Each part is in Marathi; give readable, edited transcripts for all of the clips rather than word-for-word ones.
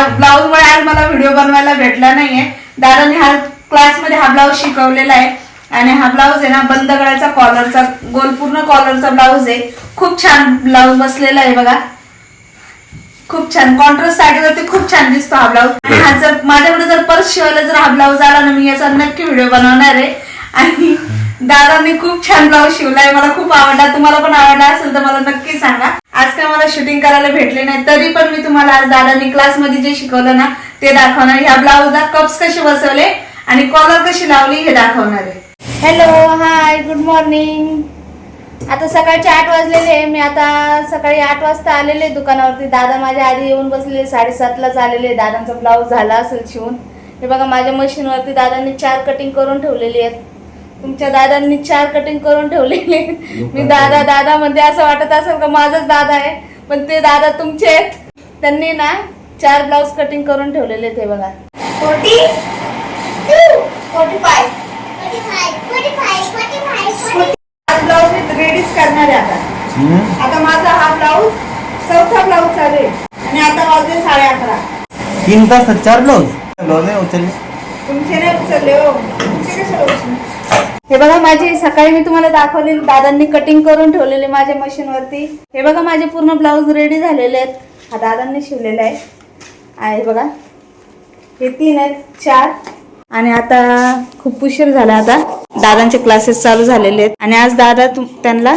ब्लाऊज मुळे आज मला व्हिडिओ बनवायला भेटला नाहीये. दादाने हा क्लासमध्ये हा ब्लाऊज शिकवलेला आहे आणि हा ब्लाऊज आहे ना बंद गळ्याचा कॉलरचा गोल पूर्ण कॉलरचा ब्लाऊज आहे. खूप छान ब्लाऊज बसलेला आहे बघा. खूप छान कॉन्ट्रास्ट साडीवरती खूप छान दिसतो हा ब्लाऊज. आणि हा जर माझ्याकडे जर परत शिवायला जर हा ब्लाऊज आला ना मी याचा नक्की व्हिडिओ बनवणार आहे. आणि दादांनी खूप छान ब्लाऊज शिवलाय. मला खूप आवडला. तुम्हाला पण आवडला असेल तर मला नक्की सांगा. आज काय मला शूटिंग करायला भेटले नाही तरी पण मी तुम्हाला आज दादांनी क्लासमध्ये जे शिकवलं ना ते दाखवणार. ह्या ब्लाऊजला कप्स कसे बसवले आणि कॉलर कशी लावली हे दाखवणार आहे. हॅलो, हाय, गुड मॉर्निंग. आता सकाळचे 8 वाजलेले. मी आता सकाळी 8 वाजता आलेले दुकानावरती. दादा माझ्या आधी येऊन बसले. 7:30लाच आलेले. दादांचा ब्लाऊज झाला असेल शिवून. हे बघा माझ्या मशीनवरती दादांनी 4 कटिंग करून ठेवलेली आहेत. तुमच्या दादांनी 4 कटिंग करून ठेवलेले. मी दादा दादा म्हणजे असं वाटत असेल का माझाच दादा आहे पण ते दादा तुमचे आहेत. त्यांनी ना 4 ब्लाऊज कटिंग करून ठेवलेले आहेत. हे बघा 45 ब्लाऊज मी रेडीच करणार आहे आता माझा हा ब्लाऊज 4था ब्लाऊज चालू आहे आणि आता वाजले 11:30. 3 तास 4 ब्लाऊज नाही उचलले. तुमचे नाही उचलले हो. तुमचे कशाला उचलले? हे बघा माझे सकाळी मी तुम्हाला दाखवलेली दादांनी कटिंग करून ठेवलेले माझ्या मशीनवरती. हे बघा माझे पूर्ण ब्लाऊज रेडी झालेले आहेत. हा दादांनी शिवलेला आहे. बघा हे 3 आहेत 4 आणि आता खूप उशीर झाला. आता दादांचे क्लासेस चालू झालेले आहेत आणि आज दादा त्यांना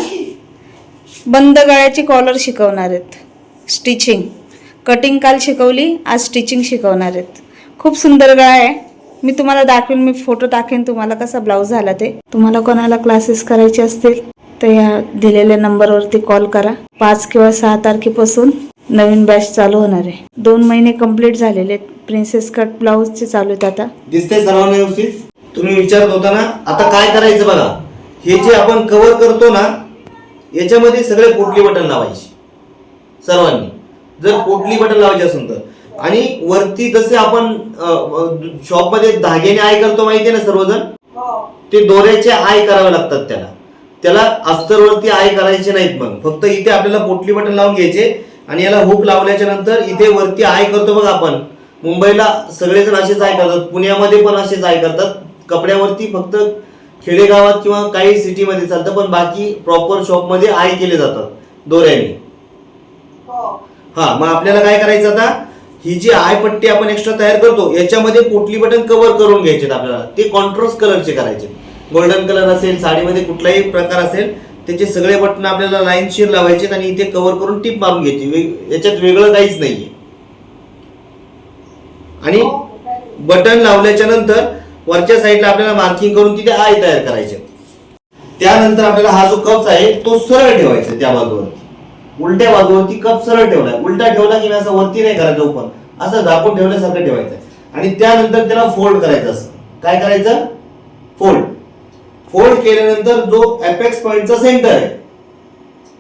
बंद गळ्याची कॉलर शिकवणार आहेत. स्टिचिंग कटिंग काल शिकवली, आज स्टिचिंग शिकवणार आहेत. खूप सुंदर गळा आहे. मी तुम्हाला दाखवेन. मी फोटो टाकेन तुम्हाला कसा ब्लाऊज झाला ते. तुम्हाला कोणाला क्लासेस करायचे असतील तर या दिलेल्या नंबरवरती कॉल करा. 5 किंवा 6 तारखेपासून नवीन बॅच चालू होणार आहे. 2 महिने कंप्लीट झालेले आहेत. प्रिन्सेस कट ब्लाऊजचे चालू आहेत. आता दिसते सर्वांना व्यवस्थित. तुम्ही विचारत होता ना आता काय करायचं बघा. हे जे आपण कव्हर करतो ना याच्यामध्ये सगळे पोटली बटन लावायचे सर्वांनी. जर पोटली बटन लावायचे असेल तर. आणि वरती जसे आपण शॉप मध्ये धाग्याने आय करतो माहितीये ना सर्वजण, ते दोऱ्याचे आय करावे लागतात. त्याला अस्तरवरती आय करायचे नाहीत. मग फक्त इथे आपल्याला पोटली बटन लावून घ्यायचे आणि याला हुक लावल्याच्या नंतर इथे वरती आय करतो बघा आपण. मुंबईला सगळेजण असेच आय करतात, पुण्यामध्ये पण असेच आय करतात. कपड्यावरती फक्त खेडेगावात किंवा काही सिटीमध्ये चालतं पण बाकी प्रॉपर शॉप मध्ये आय केले जातात दोऱ्याने. हा मग आपल्याला काय करायचं आता, ही जी आय पट्टी आपण एक्स्ट्रा तयार करतो याच्यामध्ये पोटली बटन कव्हर करून घ्यायचे आपल्याला. ते कॉन्ट्रास्ट कलरचे करायचे. गोल्डन कलर असेल, साडीमध्ये कुठलाही प्रकार असेल त्याचे सगळे बटन आपल्याला लाईन शिर लावायचे आणि इथे कव्हर करून टिप मारून घ्यायची. याच्यात वेगळं काहीच नाहीये. आणि बटन लावल्याच्या नंतर वरच्या साईडला आपल्याला मार्किंग करून तिथे आय तयार करायचे. त्यानंतर आपल्याला हा जो कप्स आहे तो सरळ ठेवायचा. त्या बाजूवरती उलट्या बाजूवरती कप सरळ ठेवलाय. उलटा ठेवला की असं वरती नाही करायचं, ओपन असं झाकून ठेवल्यासारखं ठेवायचं. आणि त्यानंतर त्याला फोल्ड करायचं. असं काय करायचं, फोल्ड केल्यानंतर जो अपेक्स पॉइंटचा सेंटर आहे,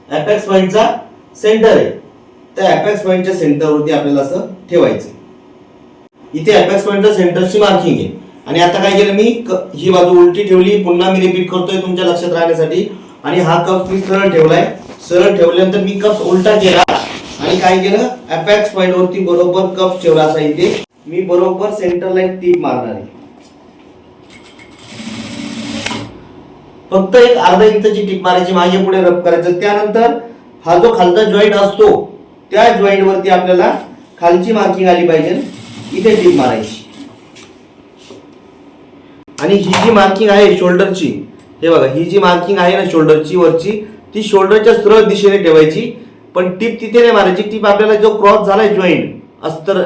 अपेक्स पॉइंटचा सेंटर आहे, त्या अपेक्स पॉइंटच्या सेंटरवरती आपल्याला असं ठेवायचं. इथे अपेक्स पॉइंटच्या सेंटरची मार्किंग आहे. आणि आता काय केलं मी, ही बाजू उलटी ठेवली. पुन्हा मी रिपीट करतोय तुमच्या लक्षात राहण्यासाठी. आणि हा कप मी सरळ ठेवलाय. सरळ ठेवल्यानंतर मी कप उलटा केला आणि काय केलं, अपेक्स पॉइंट वरती बरोबर कप ठेवला. असा इथे मी बरोबर सेंटर लाईन टीप मारणार आहे. फक्त एक अर्धा इंचाची टीप मारायची, मागे पुढे रब करायचं. त्यानंतर हा जो खालचा जॉईंट असतो त्या जॉईंट वरती आपल्याला खालची मार्किंग आली पाहिजे, इथे टीप मारायची. आणि ही जी मार्किंग आहे शोल्डरची, हे बघा ही जी मार्किंग आहे ना शोल्डरची वरची, ती शोल्डरच्या सरळ दिशेने ठेवायची. पण टीप तिथे नाही मारायची. टीप आपल्याला जो क्रॉस झालाय जॉईंट अस्तर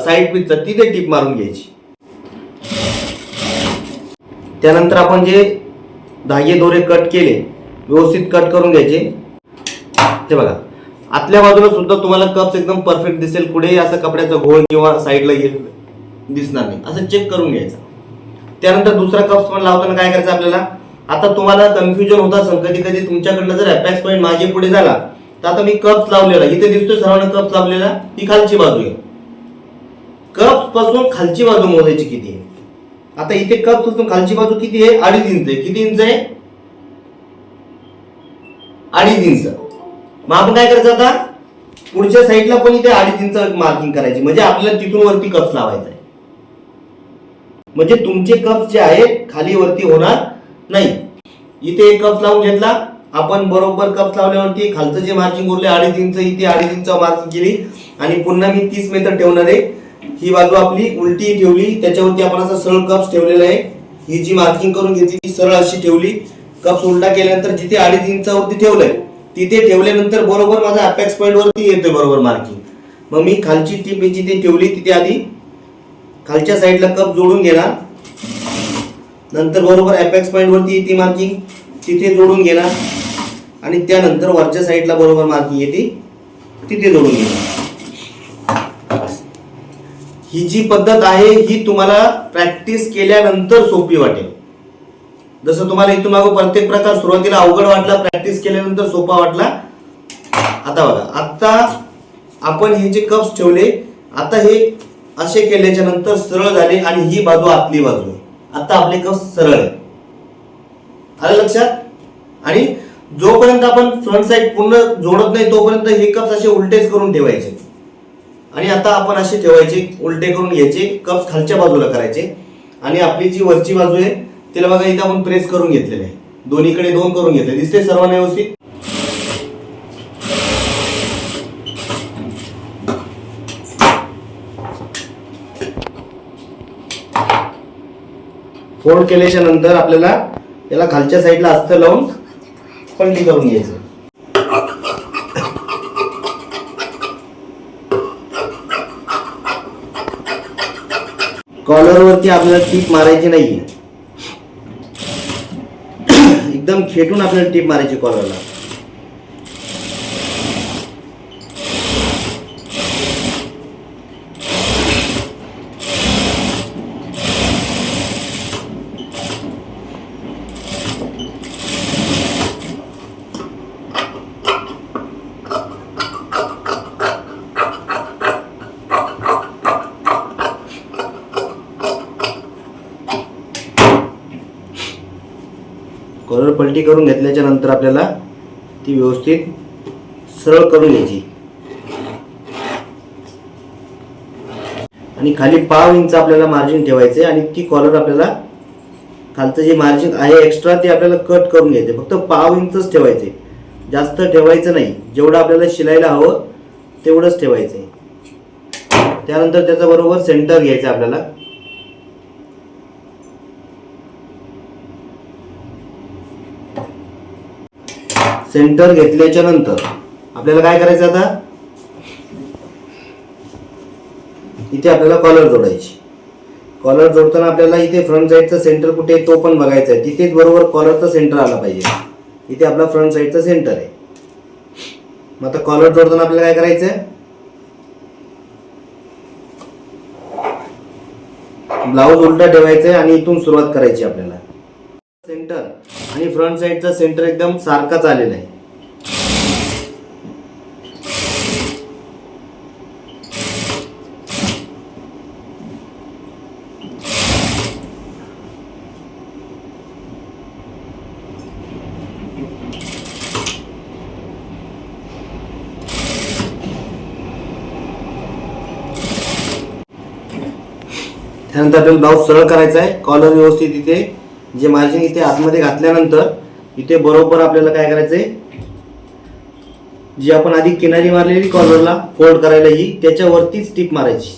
साईड पीसचा तिथे टीप मारून घ्यायची. त्यानंतर आपण जे धागे दोरे कट केले व्यवस्थित कट करून घ्यायचे. हे बघा आतल्या बाजूला सुद्धा तुम्हाला कप्स एकदम परफेक्ट दिसेल. कुठेही असं कपड्याचा घोळ किंवा साईडला दिसणार नाही. असं चेक करून घ्यायचं. त्यानंतर दुसरा कप्स पण लावताना काय करायचं आपल्याला, आता तुम्हाला कन्फ्युजन होत असेल कधी कधी तुमच्याकडनं जर अपेक्स पॉइंट मागे पुढे झाला तर आता मी कप्स लावलेला इथे दिसतोय सर्वांना कप्स लावलेला, ही खालची बाजू आहे. कप्स पासून खालची बाजू मोजायची किती आहे. आता इथे कप्स पासून खालची बाजू किती आहे, 2.5 इंच आहे. किती इंच आहे, 2.5 इंच. मग आपण काय करायचं आता, पुढच्या साईडला पण इथे 2.5 इंच मार्किंग करायची, म्हणजे आपल्याला तिथून वरती कप्स लावायचा आहे. म्हणजे तुमचे कप्स जे आहेत खाली वरती होणार नाही. इथे एक कप्स लावून घेतला आपण, बरोबर कप्स लावल्यावरती खालचं जे मार्किंग उरले 2.5 इंच, इथे 2.5 इंच मार्किंग केली आणि पुन्हा मी 30 मेथड ठेवणार आहे. ही बाजू आपली उलटी ठेवली, त्याच्यावरती आपण असं सरळ कप्स ठेवलेला आहे. ही जी मार्किंग करून घेतली ती सरळ अशी ठेवली. कप्स उलटा केल्यानंतर जिथे 2.5 इंचावरती ठेवलंय तिथे ठेवल्यानंतर बरोबर माझा अपेक्स पॉइंट वरती येतोय बरोबर मार्किंग. मग मी खालची टीप जिथे ठेवली तिथे आधी खालच्या साईडला कप जोडून घेणार, नंतर बरोबर अपेक्स पॉइंट वरती येते मार्किंग तिथे जोडून घेणार आणि त्यानंतर वरच्या साईडला बरोबर मार्किंग येते तिथे जोडून घेणार. ही जी पद्धत आहे ही तुम्हाला प्रॅक्टिस केल्यानंतर सोपी वाटेल. जसं तुम्हाला इथून मागं प्रत्येक प्रकार सुरुवातीला अवघड वाटला, प्रॅक्टिस केल्यानंतर सोपा वाटला. आता बघा, आता आपण हे जे कप्स ठेवले आता हे असे केल्याच्या नंतर सरळ झाले आणि ही बाजू आतली बाजू आहे. आता आपले कप्स सरळ आहे. आलं लक्षात? आणि जोपर्यंत आपण फ्रंट साइड पूर्ण जोडत नाही तोपर्यंत हे कप्स असे उलटेच करून ठेवायचे. आणि आता आपण असे ठेवायचे, उलटे करून घ्यायचे, कप्स खालच्या बाजूला करायचे आणि आपली जी वरची बाजू आहे तिला बघा इथे आपण प्रेस करून घेतलेले आहे. दोन्हीकडे 2 करून घेतले. दिसते सर्वांना व्यवस्थित? फोल्ड केल्याच्या नंतर आपल्याला याला खालच्या साईडला अस्तर लावून पलटी करून घ्यायचं. कॉलर वरती आपल्याला टीप मारायची नाहीये, एकदम खेटून आपल्याला टीप मारायची कॉलरला. कॉलर पलटी करून घेतल्याच्या नंतर आपल्याला ती व्यवस्थित सरळ करून घ्यायची आणि खाली 1/2 इंच आपल्याला मार्जिन ठेवायचे आणि ती कॉलर आपल्याला खालचं जे मार्जिन आहे एक्स्ट्रा ते आपल्याला कट करून घ्यायचे. फक्त 1/2 इंचच ठेवायचे, जास्त ठेवायचं नाही. जेवढं आपल्याला शिलायला हवं तेवढंच ठेवायचं. त्यानंतर त्याचा बरोबर सेंटर घ्यायचं आपल्याला. सेंटर घेतल्याच्या नंतर आपल्याला काय करायचं, आता इथे आपल्याला कॉलर जोडायची. कॉलर जोडताना आपल्याला इथे फ्रंट साइडचा सेंटर कुठे आहे तो पण बघायचा आहे. तिथेच बरोबर कॉलरचा सेंटर आला पाहिजे. इथे आपला फ्रंट साइडचा सेंटर आहे. मग आता कॉलर जोडताना आपल्याला काय करायचंय, ब्लाऊज उलटा ठेवायचा आहे आणि इथून सुरुवात करायची आपल्याला. सेंटर आणि फ्रंट साइडचा सेंटर एकदम सारखाच आलेला आहे. त्यानंतर आपल्याला ब्लाऊज सरळ करायचा आहे. कॉलर व्यवस्थित इथे जे मार्जिन इथे आतमध्ये घातल्यानंतर इथे बरोबर आपल्याला काय करायचंय, जी आपण आधी किनारी मारलेली कॉलरला फोल्ड करायला ही त्याच्यावरतीच टीप मारायची.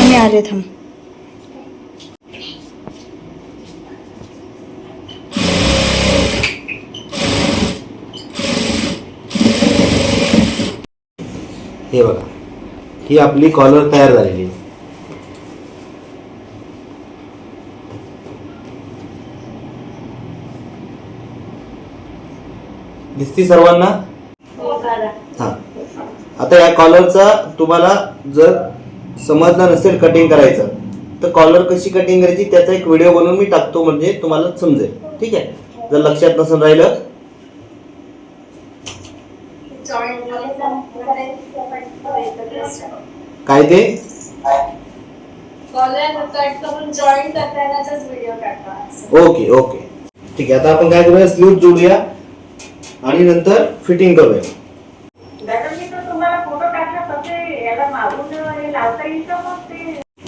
मी आले थांब. हे बघा, ही आपली कॉलर तयार झालेली आहे. दिसती सर्वांना? हा. आता या कॉलरचा तुम्हाला जर समजलं नसेल कटिंग करायचं तर कॉलर कशी कटिंग करायची त्याचा एक व्हिडिओ बनवून मी टाकतो, म्हणजे तुम्हाला समजेल. ठीक आहे? जर लक्षात नसेल राहिलं काय ते कॉलर कट करून जॉईंट करतानाचाच व्हिडिओ टाका. ओके ओके ठीक आहे. आता आपण काय करूया, स्लीव जोडूया आणि नंतर फिटिंग करूया.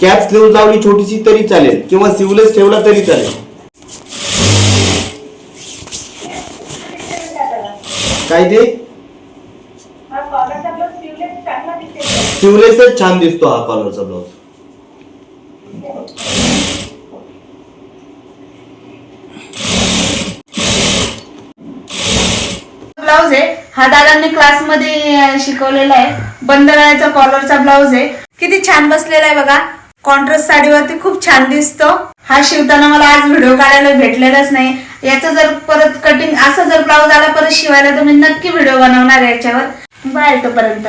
कॅप स्लीव लावली छोटीशी तरी चालेल किंवा स्लीवलेस ठेवला तरी चालेल. काय ते स्लीवलेसच छान दिसतो हा कॉलरचा ब्लाउज. ब्लाउज आहे हा दादांनी क्लासमध्ये शिकवलेला आहे. बंद गळ्याचा कॉलरचा ब्लाउज आहे. किती छान बसलेला आहे बघा. कॉन्ट्रास्ट साडीवरती खूप छान दिसतो. हा शिवताना मला आज व्हिडिओ काढायला भेटलेलाच नाही. याचं जर परत कटिंग असं जर ब्लाउज आला परत शिवायला तर मी नक्की व्हिडिओ बनवणार याच्यावर. बाय तोपर्यंत.